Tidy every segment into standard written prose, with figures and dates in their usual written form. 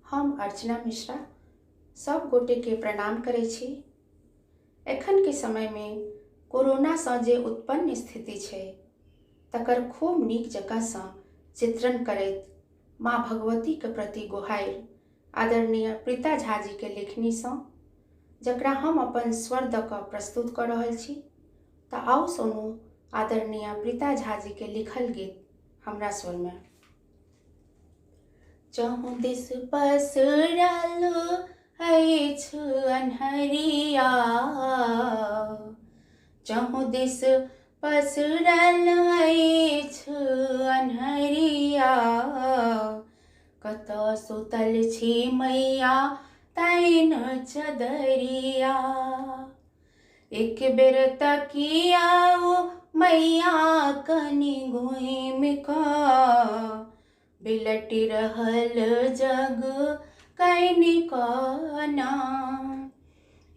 हम अर्चना मिश्रा सब गोटे के प्रणाम करै छी। एखन के समय में कोरोना सँ जे उत्पन्न स्थिति छै तकर खूब नीक जकाँ सँ चित्रण करैत माँ भगवती के प्रति गुहारि आदरणीय प्रीता झा जी के लेखनी सँ जकरा हम अपन स्वर द क प्रस्तुत कर रहल छी। त आओ सुनू आदरणीय प्रीता झा जी के लिखल गीत हमरा स्वर में। चहु दिस पसरल अछि अन्हरिया, चहु दिस पसरल अछि अन्हरिया, कतऽ सुतल छी मैया तैन चदरिया, एक बेर तकियाओ मैया कनि घुमि कऽ, बिलटि रहल जग कनिक ना,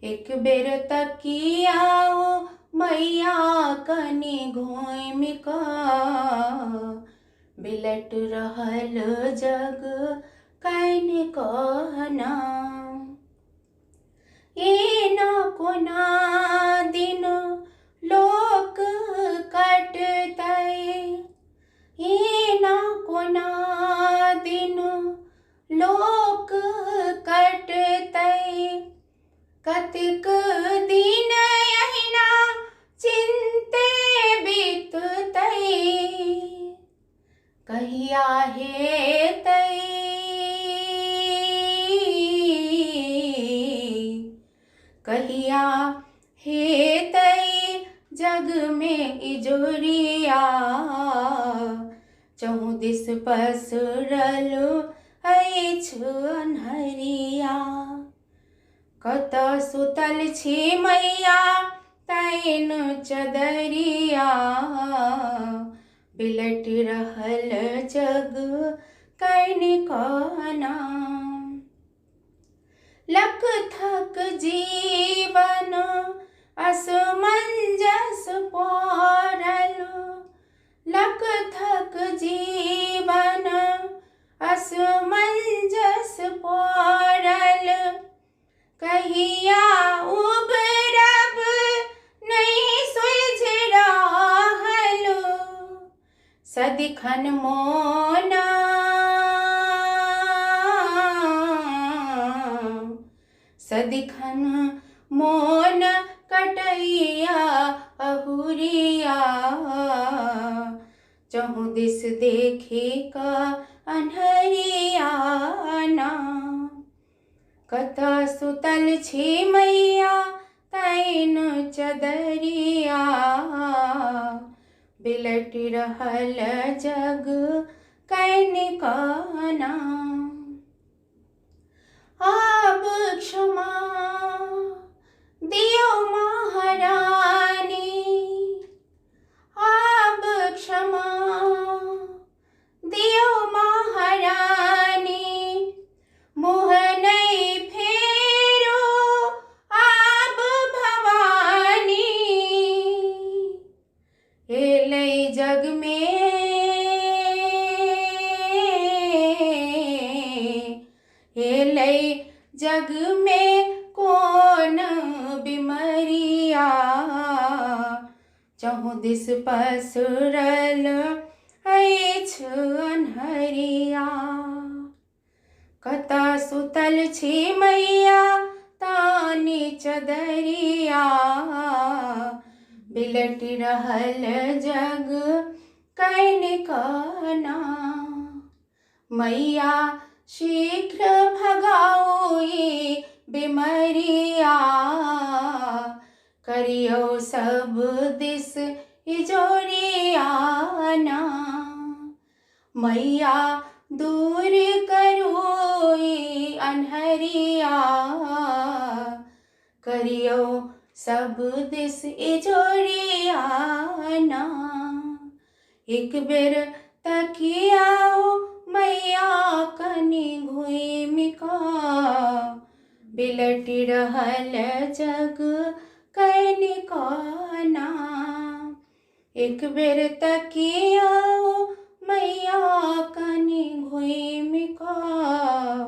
एक बेर तकियाओ मैया कनि घुमि कऽ, बिलट रहल जग कनिक ना। एना कोना दिन लोक कटतै, एना कोना दिन लोक कटतै, कतेक दिन अहिना चिन्ते बीततै, कहिया हेतै कहिया हेतै जग में इजोरिया, चहु दिस पसरल अछि अन्हरिया, कतऽ सुतल छी मैया तैन चदरिया, बिलटि रहल जग कनिक ना। लकथक जीवन असमंजस पड़ल, लकथक जीवन असमंजस पड़ल, कहिया उबरब नहीं सुझि रहल, सदिखन मोन सदिखन मोन कटैया अहुरिया, चहु दिस देखी क अन्हरिया ना, कतऽ सुतल छी मैया तैन चदरिया, बिलटि रहल जग कनिक ना। आब क्षमा दियौ महारानी, आब क्षमा दियौ महारानी, मुँह नहीं फेरो आब भवानी, एलै जग में एलै जग में कोन बिमरिया, चहु दिस पसरल अछि अन्हरिया, कतऽ सुतल छी मैया तानी चदरिया, बिलटि रहल जग कनिक ना। मैया शीघ्र भगाओ ई बिमरिया, करियौ सब दिस इजोरिया ना, मैया दूर करू ई अन्हरिया, करियौ सब दिस इजोरिया ना, एक बेर तकियाओ मैया कनि घुमि कऽ, बिलटि रहल जग कनिक ना, एक बेर तकियाओ मैया कनि घुमि कऽ,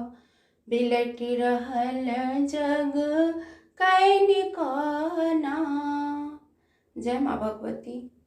बिलटि रहल जग कैन कहना। जय माँ भगवती।